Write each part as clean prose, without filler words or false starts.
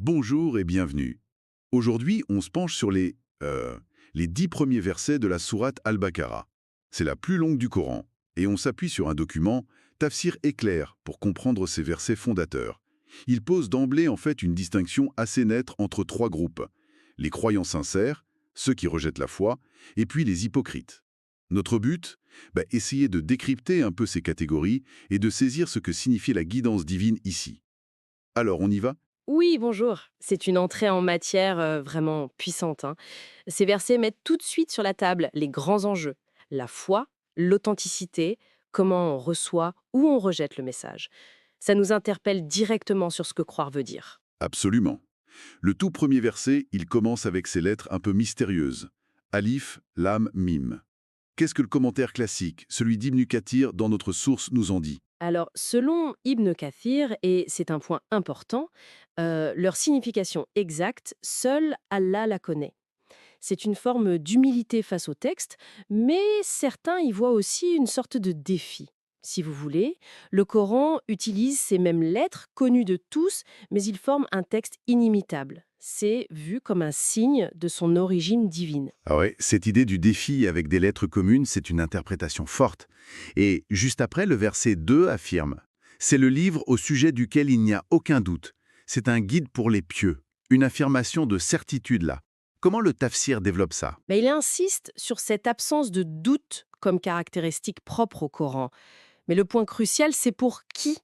Bonjour et bienvenue. Aujourd'hui, on se penche sur les 10 premiers versets de la sourate Al-Baqarah. C'est la plus longue du Coran, et on s'appuie sur un document, Tafsir éclair, pour comprendre ces versets fondateurs. Il pose d'emblée en fait une distinction assez nette entre trois groupes. Les croyants sincères, ceux qui rejettent la foi, et puis les hypocrites. Notre but, essayer de décrypter un peu ces catégories et de saisir ce que signifie la guidance divine ici. Alors, on y va? Oui, bonjour. C'est une entrée en matière vraiment puissante, hein. Ces versets mettent tout de suite sur la table les grands enjeux. La foi, l'authenticité, comment on reçoit ou on rejette le message. Ça nous interpelle directement sur ce que croire veut dire. Absolument. Le tout premier verset, il commence avec ces lettres un peu mystérieuses. Alif, Lam, Mim. Qu'est-ce que le commentaire classique, celui d'Ibn Kathir dans notre source, nous en dit? Alors, selon Ibn Kathir, et c'est un point important, leur signification exacte, seul Allah la connaît. C'est une forme d'humilité face au texte, mais certains y voient aussi une sorte de défi. Si vous voulez, le Coran utilise ces mêmes lettres connues de tous, mais il forme un texte inimitable. C'est vu comme un signe de son origine divine. Ah ouais, cette idée du défi avec des lettres communes, c'est une interprétation forte. Et juste après, le verset 2 affirme: c'est le livre au sujet duquel il n'y a aucun doute. C'est un guide pour les pieux. Une affirmation de certitude là. Comment le tafsir développe ça? Mais il insiste sur cette absence de doute comme caractéristique propre au Coran. Mais le point crucial, c'est pour qui?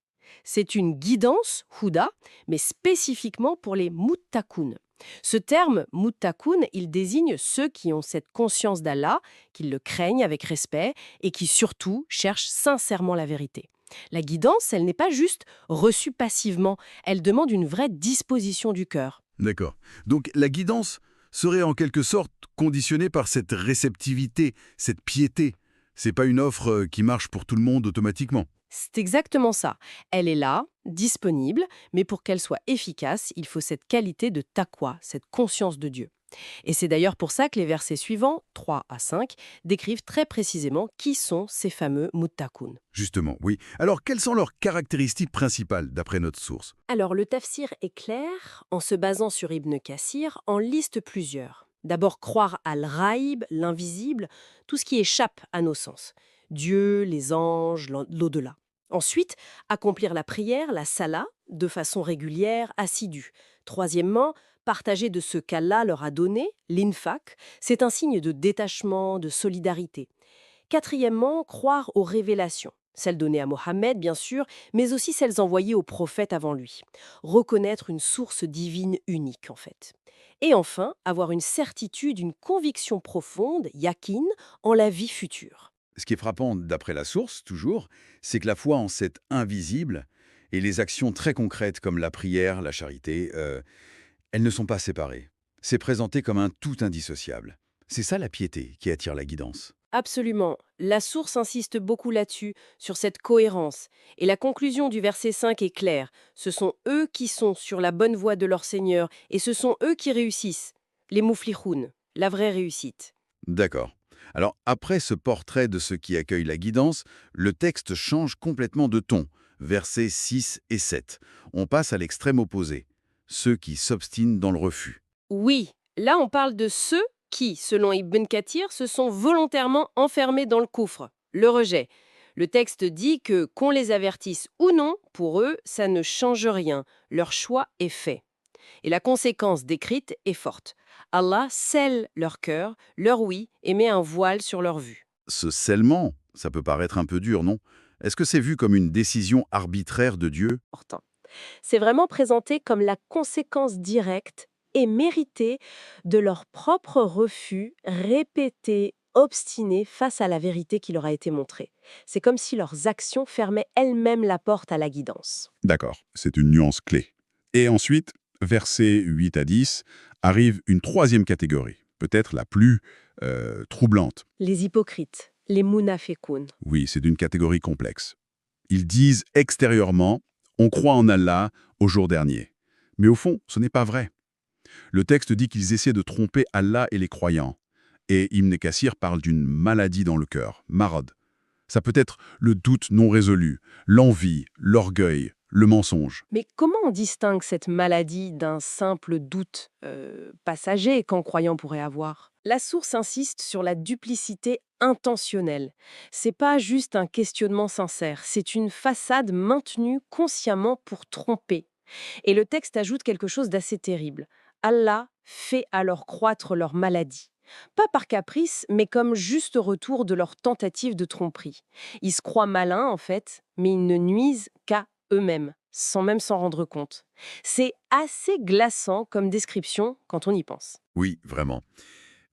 C'est une guidance, Houda, mais spécifiquement pour les muttaqoun. Ce terme, muttaqoun, il désigne ceux qui ont cette conscience d'Allah, qui le craignent avec respect et qui surtout cherchent sincèrement la vérité. La guidance, elle n'est pas juste reçue passivement, elle demande une vraie disposition du cœur. D'accord. Donc la guidance serait en quelque sorte conditionnée par cette réceptivité, cette piété. C'est pas une offre qui marche pour tout le monde automatiquement. C'est exactement ça. Elle est là, disponible, mais pour qu'elle soit efficace, il faut cette qualité de taqwa, cette conscience de Dieu. Et c'est d'ailleurs pour ça que les versets suivants, 3 à 5, décrivent très précisément qui sont ces fameux muttaqun. Justement, oui. Alors quelles sont leurs caractéristiques principales d'après notre source? Alors le tafsir est clair, en se basant sur Ibn Kassir, en liste plusieurs. D'abord croire à l'raïb, l'invisible, tout ce qui échappe à nos sens. Dieu, les anges, l'au-delà. Ensuite, accomplir la prière, la salat, de façon régulière, assidue. Troisièmement, partager de ce qu'Allah leur a donné, l'infaq, c'est un signe de détachement, de solidarité. Quatrièmement, croire aux révélations. Celles données à Mohammed, bien sûr, mais aussi celles envoyées aux prophètes avant lui. Reconnaître une source divine unique, en fait. Et enfin, avoir une certitude, une conviction profonde, yakin, en la vie future. Ce qui est frappant d'après la source, toujours, c'est que la foi en cet invisible et les actions très concrètes comme la prière, la charité, elles ne sont pas séparées. C'est présenté comme un tout indissociable. C'est ça la piété qui attire la guidance. Absolument. La source insiste beaucoup là-dessus, sur cette cohérence. Et la conclusion du verset 5 est claire. Ce sont eux qui sont sur la bonne voie de leur Seigneur, et ce sont eux qui réussissent. Les mouflihoun, la vraie réussite. D'accord. Alors, après ce portrait de ceux qui accueillent la guidance, le texte change complètement de ton. Versets 6 et 7. On passe à l'extrême opposé. Ceux qui s'obstinent dans le refus. Oui, là on parle de ceux qui, selon Ibn Kathir, se sont volontairement enfermés dans le coufre, le rejet. Le texte dit que, qu'on les avertisse ou non, pour eux, ça ne change rien. Leur choix est fait. Et la conséquence décrite est forte. Allah scelle leur cœur, leur oui, et met un voile sur leur vue. Ce scellement, ça peut paraître un peu dur, non? Est-ce que c'est vu comme une décision arbitraire de Dieu? Important. C'est vraiment présenté comme la conséquence directe et méritée de leur propre refus répété, obstiné face à la vérité qui leur a été montrée. C'est comme si leurs actions fermaient elles-mêmes la porte à la guidance. D'accord, c'est une nuance clé. Et ensuite, versets 8 à 10, arrive une troisième catégorie, peut-être la plus troublante. Les hypocrites, les munafikoun. Oui, c'est d'une catégorie complexe. Ils disent extérieurement: on croit en Allah au jour dernier. Mais au fond, ce n'est pas vrai. Le texte dit qu'ils essaient de tromper Allah et les croyants. Et Ibn Kassir parle d'une maladie dans le cœur, marad. Ça peut être le doute non résolu, l'envie, l'orgueil, le mensonge. Mais comment on distingue cette maladie d'un simple doute passager qu'un croyant pourrait avoir? La source insiste sur la duplicité intentionnelle. C'est pas juste un questionnement sincère, c'est une façade maintenue consciemment pour tromper. Et le texte ajoute quelque chose d'assez terrible. Allah fait alors croître leur maladie. Pas par caprice, mais comme juste retour de leur tentative de tromperie. Ils se croient malins, en fait, mais ils ne nuisent qu'à eux-mêmes, sans même s'en rendre compte. C'est assez glaçant comme description quand on y pense. Oui, vraiment.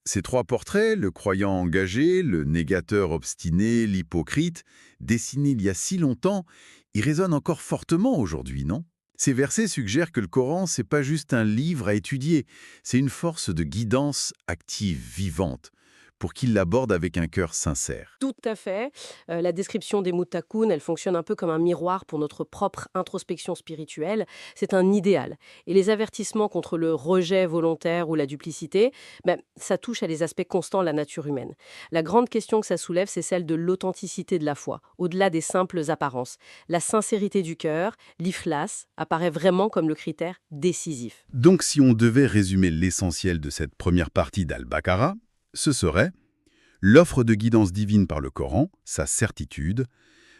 Ces trois portraits, le croyant engagé, le négateur obstiné, l'hypocrite, dessinés il y a si longtemps, ils résonnent encore fortement aujourd'hui, non? Ces versets suggèrent que le Coran, c'est pas juste un livre à étudier, c'est une force de guidance active, vivante, pour qu'il l'aborde avec un cœur sincère. Tout à fait. La description des muttaqoun, elle fonctionne un peu comme un miroir pour notre propre introspection spirituelle. C'est un idéal. Et les avertissements contre le rejet volontaire ou la duplicité, ça touche à des aspects constants de la nature humaine. La grande question que ça soulève, c'est celle de l'authenticité de la foi, au-delà des simples apparences. La sincérité du cœur, l'ikhlas, apparaît vraiment comme le critère décisif. Donc si on devait résumer l'essentiel de cette première partie d'Al-Baqarah, ce serait l'offre de guidance divine par le Coran, sa certitude,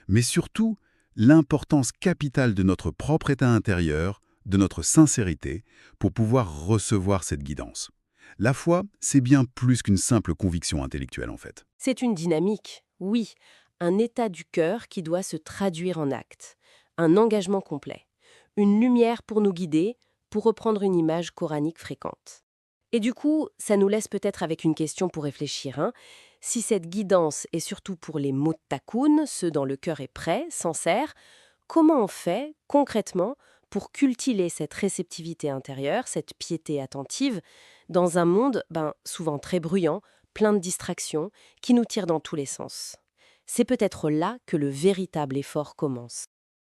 mais surtout l'importance capitale de notre propre état intérieur, de notre sincérité, pour pouvoir recevoir cette guidance. La foi, c'est bien plus qu'une simple conviction intellectuelle en fait. C'est une dynamique, oui, un état du cœur qui doit se traduire en actes, un engagement complet, une lumière pour nous guider, pour reprendre une image coranique fréquente. Et du coup, ça nous laisse peut-être avec une question pour réfléchir. Si cette guidance est surtout pour les muttaqoun, ceux dont le cœur est prêt, sincère, comment on fait concrètement pour cultiver cette réceptivité intérieure, cette piété attentive, dans un monde souvent très bruyant, plein de distractions, qui nous tire dans tous les sens? C'est peut-être là que le véritable effort commence.